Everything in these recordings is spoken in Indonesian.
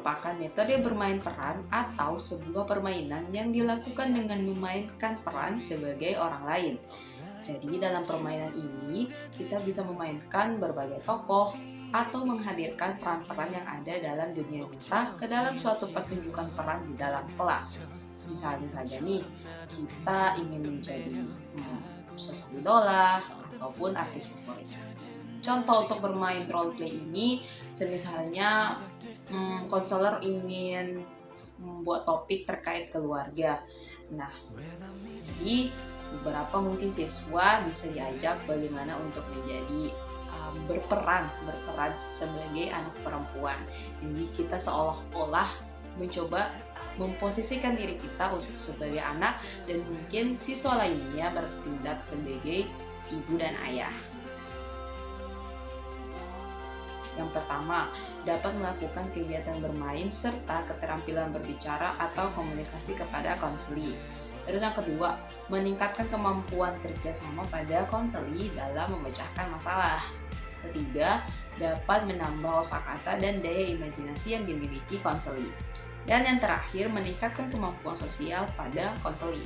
merupakan metode bermain peran atau sebuah permainan yang dilakukan dengan memainkan peran sebagai orang lain. Jadi dalam permainan ini kita bisa memainkan berbagai tokoh atau menghadirkan peran-peran yang ada dalam dunia nyata ke dalam suatu pertunjukan peran di dalam kelas. Misalnya saja nih, kita ingin menjadi sosok idola ataupun artis favorit. Contoh untuk bermain role play ini, misalnya konselor ingin membuat topik terkait keluarga. Nah, jadi beberapa mungkin siswa bisa diajak bagaimana untuk menjadi berperan sebagai anak perempuan. Jadi kita seolah-olah mencoba memposisikan diri kita untuk sebagai anak, dan mungkin siswa lainnya bertindak sebagai ibu dan ayah. Yang pertama, dapat melakukan kegiatan bermain serta keterampilan berbicara atau komunikasi kepada konseli. Lalu yang kedua, meningkatkan kemampuan kerjasama pada konseli dalam memecahkan masalah. Ketiga, dapat menambah kosakata dan daya imajinasi yang dimiliki konseli. Dan yang terakhir, meningkatkan kemampuan sosial pada konseli.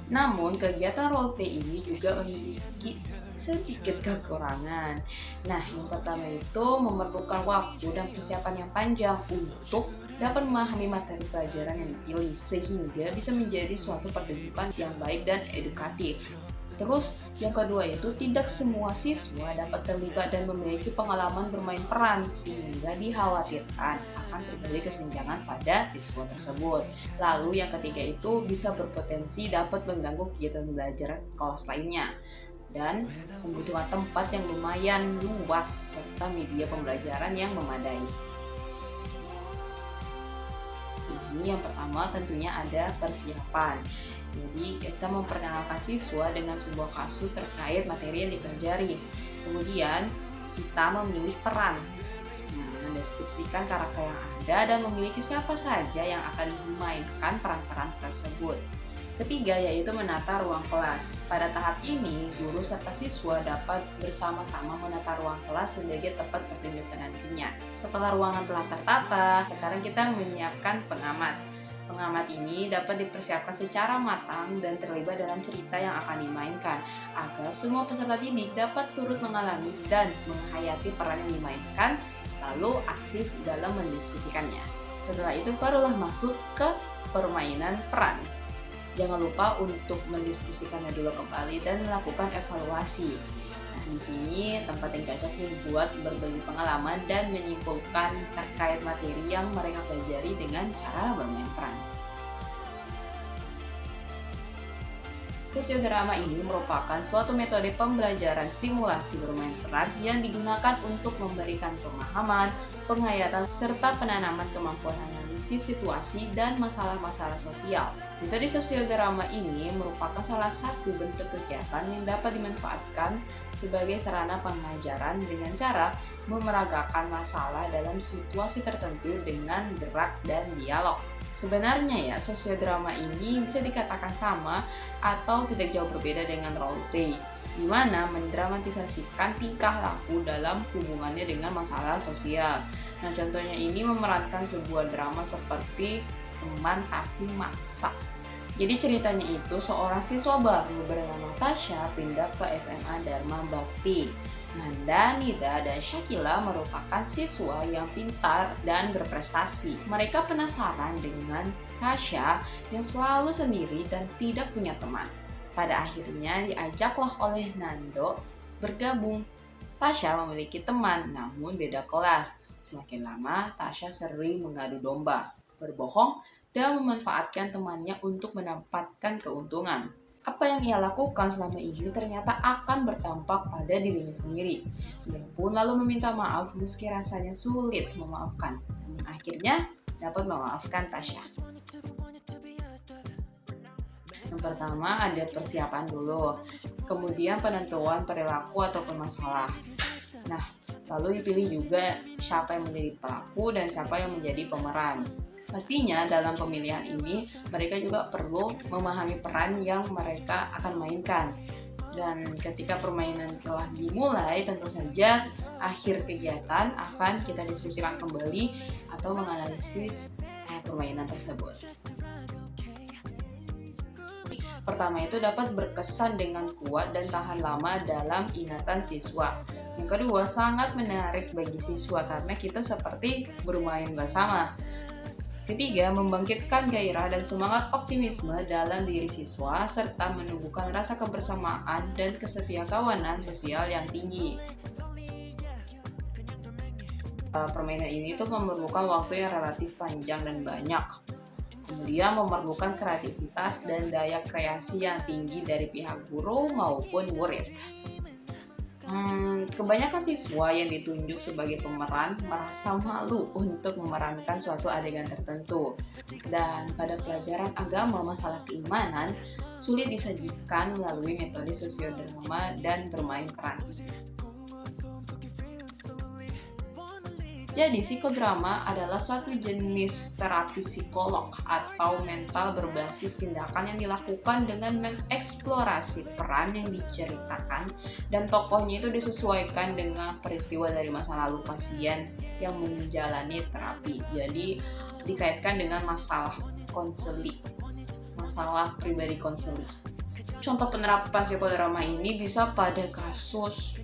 Namun, kegiatan roleplay ini juga memiliki sedikit kekurangan. Nah, yang pertama itu memerlukan waktu dan persiapan yang panjang untuk dapat memahami materi pelajaran yang dipilih, sehingga bisa menjadi suatu pertunjukan yang baik dan edukatif. Terus, yang kedua itu tidak semua siswa dapat terlibat dan memiliki pengalaman bermain peran, sehingga dikhawatirkan akan terjadi kesenjangan pada siswa tersebut. Lalu yang ketiga itu bisa berpotensi dapat mengganggu kegiatan belajar kelas lainnya, dan membutuhkan tempat yang lumayan luas serta media pembelajaran yang memadai. Ini yang pertama tentunya ada persiapan. Jadi kita memperkenalkan siswa dengan sebuah kasus terkait materi yang dipelajari. Kemudian kita memilih peran, mendeskripsikan karakter yang ada dan memiliki siapa saja yang akan dimainkan peran-peran tersebut. Ketiga yaitu menata ruang kelas. Pada tahap ini, guru serta siswa dapat bersama-sama menata ruang kelas sebagai tempat pertunjukan nantinya. Setelah ruangan telah tertata, sekarang kita menyiapkan pengamat. Pengamat ini dapat dipersiapkan secara matang dan terlibat dalam cerita yang akan dimainkan, agar semua peserta didik dapat turut mengalami dan menghayati peran yang dimainkan, lalu aktif dalam mendiskusikannya. Setelah itu barulah masuk ke permainan peran. Jangan lupa untuk mendiskusikannya dulu kembali dan melakukan evaluasi. Nah, di sini tempat yang cocok buat berbagi pengalaman dan menyimpulkan terkait materi yang mereka pelajari dengan cara bermain peran. Sosiodrama ini merupakan suatu metode pembelajaran simulasi bermain peran yang digunakan untuk memberikan pemahaman, penghayatan, serta penanaman kemampuan analisis situasi dan masalah-masalah sosial. Metode sosiodrama ini merupakan salah satu bentuk kegiatan yang dapat dimanfaatkan sebagai sarana pengajaran dengan cara memeragakan masalah dalam situasi tertentu dengan gerak dan dialog. Sebenarnya ya, sosiodrama ini bisa dikatakan sama atau tidak jauh berbeda dengan roleplay, di mana mendramatisasikan tingkah laku dalam hubungannya dengan masalah sosial. Nah, contohnya ini memerankan sebuah drama seperti Teman Tapi Maksa. Jadi ceritanya itu seorang siswa baru bernama Tasya pindah ke SMA Dharma Bakti. Nanda, Nida, dan Shakila merupakan siswa yang pintar dan berprestasi. Mereka penasaran dengan Tasya yang selalu sendiri dan tidak punya teman. Pada akhirnya diajaklah oleh Nando bergabung. Tasya memiliki teman, namun beda kelas. Semakin lama, Tasya sering mengadu domba, berbohong, dan memanfaatkan temannya untuk mendapatkan keuntungan. Apa yang ia lakukan selama ini ternyata akan berdampak pada dirinya sendiri. Ia pun lalu meminta maaf meski rasanya sulit memaafkan. Akhirnya dapat memaafkan Tasya. Yang pertama ada persiapan dulu, kemudian penentuan perilaku ataupun masalah. Nah, lalu dipilih juga siapa yang menjadi pelaku dan siapa yang menjadi pemeran. Pastinya dalam pemilihan ini mereka juga perlu memahami peran yang mereka akan mainkan. Dan ketika permainan telah dimulai, tentu saja akhir kegiatan akan kita diskusikan kembali atau menganalisis permainan tersebut. Pertama itu dapat berkesan dengan kuat dan tahan lama dalam ingatan siswa. Yang kedua, sangat menarik bagi siswa karena kita seperti bermain bersama. Ketiga, membangkitkan gairah dan semangat optimisme dalam diri siswa serta menumbuhkan rasa kebersamaan dan kesetiakawanan sosial yang tinggi. Permainan ini tuh memerlukan waktu yang relatif panjang dan banyak. Kemudian memerlukan kreativitas dan daya kreasi yang tinggi dari pihak guru maupun murid. Kebanyakan siswa yang ditunjuk sebagai pemeran merasa malu untuk memerankan suatu adegan tertentu. Dan pada pelajaran agama masalah keimanan, sulit disajikan melalui metode sosiodrama dan bermain peran. Jadi, psikodrama adalah suatu jenis terapi psikolog atau mental berbasis tindakan yang dilakukan dengan mengeksplorasi peran yang diceritakan dan tokohnya itu disesuaikan dengan peristiwa dari masa lalu pasien yang menjalani terapi. Jadi, dikaitkan dengan masalah konseli, masalah pribadi konseli. Contoh penerapan psikodrama ini bisa pada kasus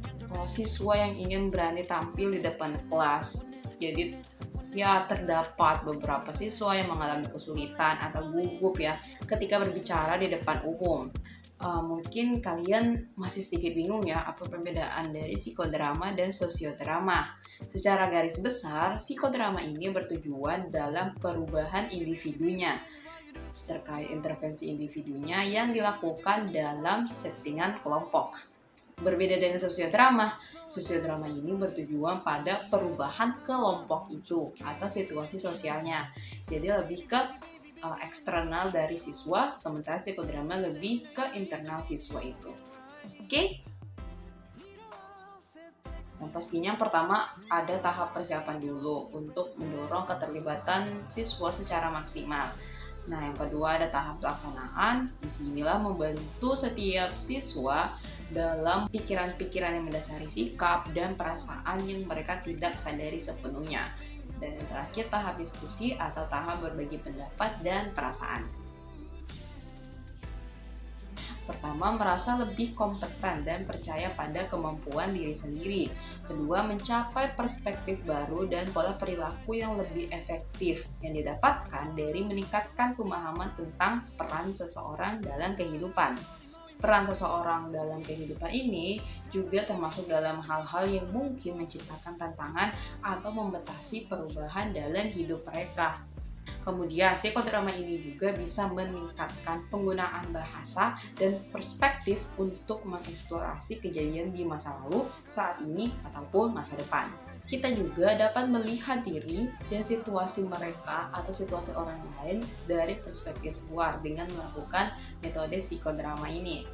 siswa yang ingin berani tampil di depan kelas. Jadi ya terdapat beberapa siswa yang mengalami kesulitan atau gugup ya ketika berbicara di depan umum. Mungkin kalian masih sedikit bingung ya apa perbedaan dari psikodrama dan sosiodrama. Secara garis besar, psikodrama ini bertujuan dalam perubahan individunya terkait intervensi individunya yang dilakukan dalam settingan kelompok. Berbeda dengan sosiodrama ini bertujuan pada perubahan kelompok itu atau situasi sosialnya. Jadi lebih ke eksternal dari siswa, sementara psikodrama lebih ke internal siswa itu. Oke? Yang pastinya pertama ada tahap persiapan dulu untuk mendorong keterlibatan siswa secara maksimal. Nah, yang kedua ada tahap pelaksanaan. Disinilah membantu setiap siswa dalam pikiran-pikiran yang mendasari sikap dan perasaan yang mereka tidak sadari sepenuhnya. Dan yang terakhir tahap diskusi atau tahap berbagi pendapat dan perasaan. Pertama, merasa lebih kompeten dan percaya pada kemampuan diri sendiri. Kedua, mencapai perspektif baru dan pola perilaku yang lebih efektif yang didapatkan dari meningkatkan pemahaman tentang peran seseorang dalam kehidupan. Peran seseorang dalam kehidupan ini juga termasuk dalam hal-hal yang mungkin menciptakan tantangan atau membatasi perubahan dalam hidup mereka. Kemudian, psikodrama ini juga bisa meningkatkan penggunaan bahasa dan perspektif untuk mengeksplorasi kejadian di masa lalu, saat ini, ataupun masa depan. Kita juga dapat melihat diri dan situasi mereka atau situasi orang lain dari perspektif luar dengan melakukan metode psikodrama ini.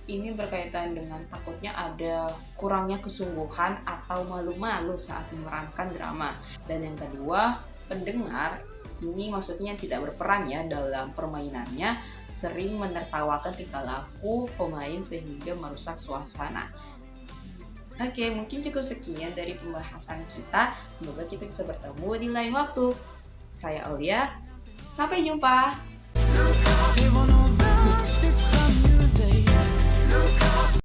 Ini berkaitan dengan takutnya ada kurangnya kesungguhan atau malu-malu saat memerankan drama. Dan yang kedua, pendengar ini maksudnya tidak berperan ya dalam permainannya, sering menertawakan tingkah laku pemain sehingga merusak suasana. Oke, mungkin cukup sekian dari pembahasan kita. Semoga kita bisa bertemu di lain waktu. Saya Aulia, sampai jumpa.